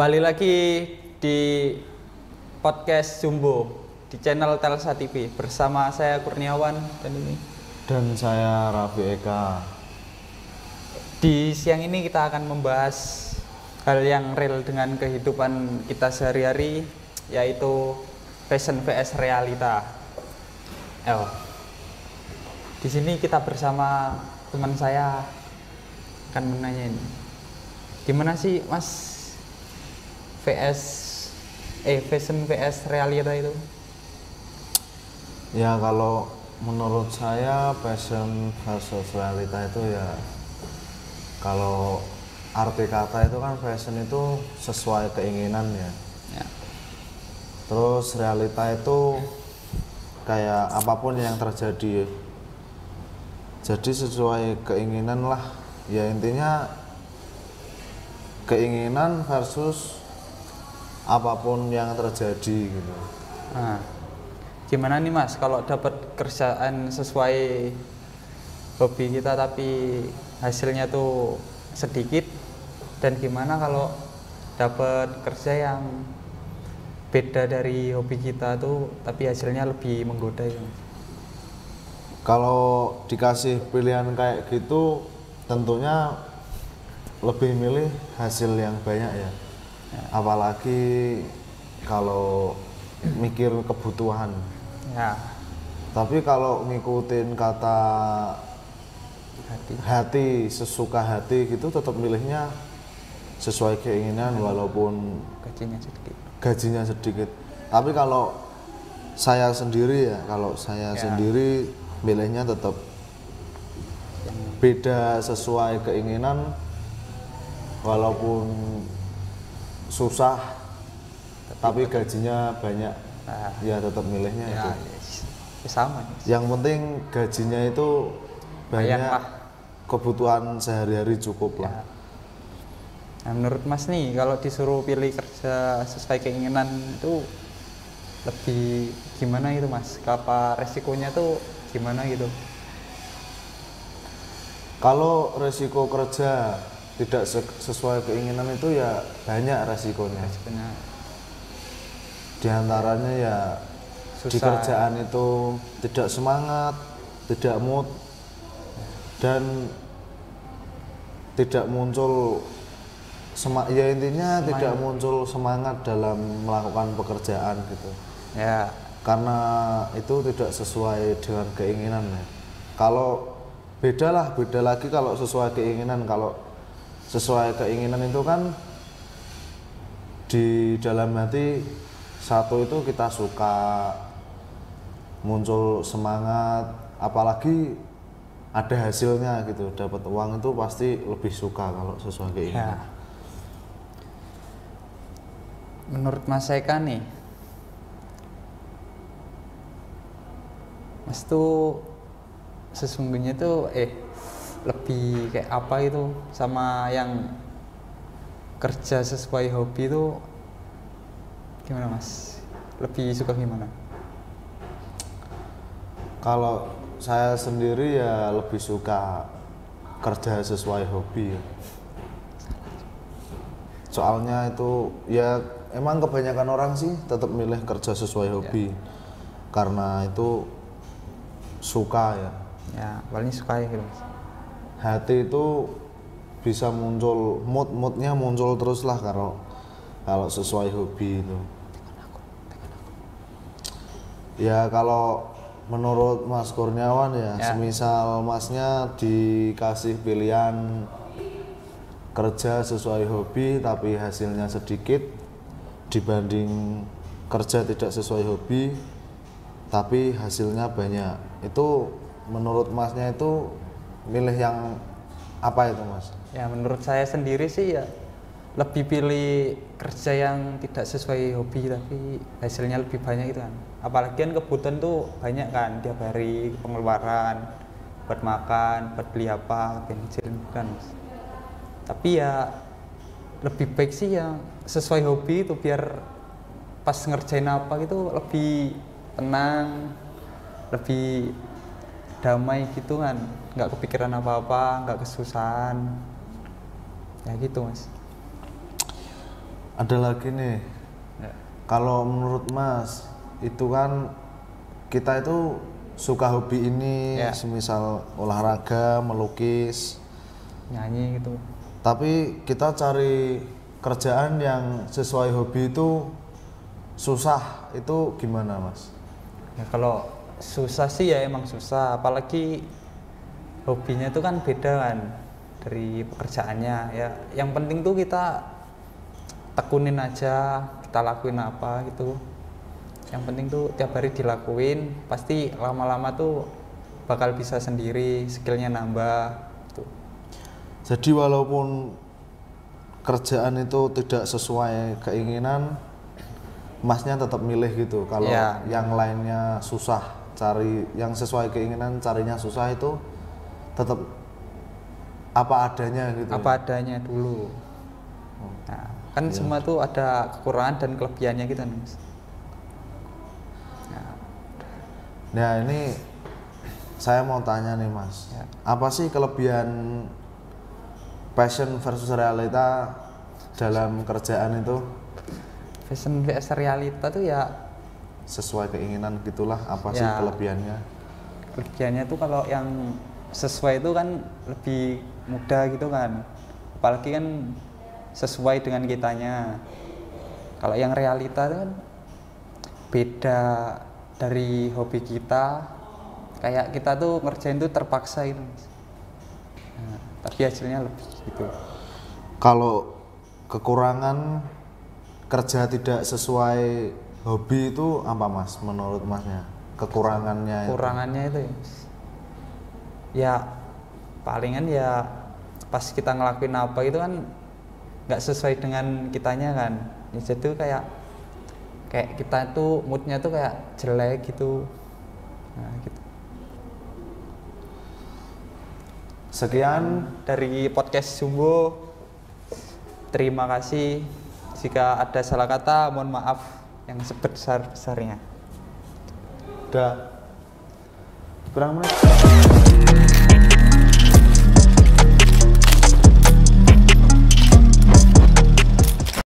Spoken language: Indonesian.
Kembali lagi di podcast Jumbo di channel Telsa TV bersama saya Kurniawan dan saya Raffi Eka. Di siang ini kita akan membahas hal yang real dengan kehidupan kita sehari-hari, yaitu fashion vs realita. Di sini kita bersama teman saya akan menanya ini, gimana sih Mas fashion vs realita itu? Ya kalau menurut saya fashion versus realita itu ya, kalau arti kata itu kan fashion itu sesuai keinginan ya. Terus realita itu kayak apapun yang terjadi, jadi sesuai keinginan lah ya, intinya keinginan versus apapun yang terjadi gitu. Nah, gimana nih Mas kalau dapat kerjaan sesuai hobi kita tapi hasilnya tuh sedikit, dan gimana kalau dapat kerja yang beda dari hobi kita tuh tapi hasilnya lebih menggoda ya? Kalau dikasih pilihan kayak gitu tentunya lebih milih hasil yang banyak ya. Apalagi kalau mikir kebutuhan Ya. Tapi kalau ngikutin kata hati, sesuka hati gitu, tetap milihnya sesuai keinginan walaupun gajinya sedikit. Tapi kalau saya sendiri ya, sendiri milihnya tetap beda sesuai keinginan walaupun susah tapi gajinya banyak. Ya tetap milihnya ya, itu. Sama. Yang penting gajinya itu banyak, kebutuhan sehari-hari cukup lah. Nah, menurut Mas nih, kalau disuruh pilih kerja sesuai keinginan itu lebih gimana gitu Mas? Apa resikonya tuh gimana gitu? Kalau resiko kerja tidak sesuai keinginan itu ya banyak resikonya. Di antaranya ya susah. Di kerjaan itu tidak semangat, tidak mood, dan tidak muncul tidak muncul semangat dalam melakukan pekerjaan gitu. Ya. Karena itu tidak sesuai dengan keinginan ya. Kalau beda lagi kalau sesuai keinginan. Kalau sesuai keinginan itu kan di dalam hati satu itu kita suka, muncul semangat, apalagi ada hasilnya gitu, dapat uang, itu pasti lebih suka kalau sesuai keinginan. Ya. Menurut Mas Eka nih, Mas tuh sesungguhnya tuh lebih kayak apa itu sama yang kerja sesuai hobi itu gimana Mas? Lebih suka gimana? Kalau saya sendiri ya lebih suka kerja sesuai hobi ya. Soalnya itu ya emang kebanyakan orang sih tetap milih kerja sesuai hobi karena itu suka ya. Ya, paling suka ya gitu Mas. Hati itu bisa muncul, moodnya muncul terus lah kalau sesuai hobi itu. Ya kalau menurut Mas Kurniawan ya, semisal Masnya dikasih pilihan kerja sesuai hobi tapi hasilnya sedikit dibanding kerja tidak sesuai hobi tapi hasilnya banyak, itu menurut Masnya itu milih yang apa itu Mas? Ya menurut saya sendiri sih ya lebih pilih kerja yang tidak sesuai hobi tapi hasilnya lebih banyak gitu kan. Apalagi kan kebutuhan tuh banyak kan, tiap hari pengeluaran buat makan, buat beli apa, bensin kan. Tapi ya lebih baik sih yang sesuai hobi itu, biar pas ngerjain apa gitu lebih tenang, lebih damai gitu kan, nggak kepikiran apa-apa, nggak kesusahan ya gitu Mas. Ada lagi nih, Ya. kalau menurut Mas itu kan kita itu suka hobi ini, Ya. semisal olahraga, melukis, Nyanyi gitu. tapi kita cari kerjaan yang sesuai hobi itu susah, itu gimana Mas? Ya kalau susah sih ya emang susah, apalagi hobinya itu kan beda kan dari pekerjaannya ya. Yang penting tuh kita tekunin aja, kita lakuin apa gitu. Yang penting tuh tiap hari dilakuin, pasti lama-lama tuh bakal bisa sendiri, skillnya nambah gitu. Jadi walaupun kerjaan itu tidak sesuai keinginan, Masnya tetap milih gitu. Kalau Ya. yang lainnya susah, cari yang sesuai keinginan, carinya susah, itu tetap apa adanya gitu. Apa adanya dulu. Nah, kan semua tuh ada kekurangan dan kelebihannya gitu kan, Mas. Nah, ini saya mau tanya nih Mas, Ya. apa sih kelebihan passion versus realita dalam kerjaan itu? Fashion vs realita tuh ya Sesuai keinginan gitulah, apa sih Ya. kelebihannya? kelebihannya tuh kalau yang sesuai itu kan lebih mudah gitu kan, apalagi kan sesuai dengan kitanya. Kalau yang realita itu kan beda dari hobi kita, kayak kita tuh ngerjain tuh terpaksa gitu, Mas. Nah, tapi hasilnya lebih gitu. Kalau kekurangan kerja tidak sesuai hobi itu apa Mas, menurut Masnya? Kekurangannya itu? Kurangannya itu ya, Mas, ya palingan ya pas kita ngelakuin apa itu kan nggak sesuai dengan kitanya kan, ya, jadi tuh kayak kita tuh moodnya tuh kayak jelek gitu. Nah gitu. Sekian Dari podcast Jumbo, terima kasih. Jika ada salah kata, mohon maaf yang sebesar-besarnya. udah kurang menit.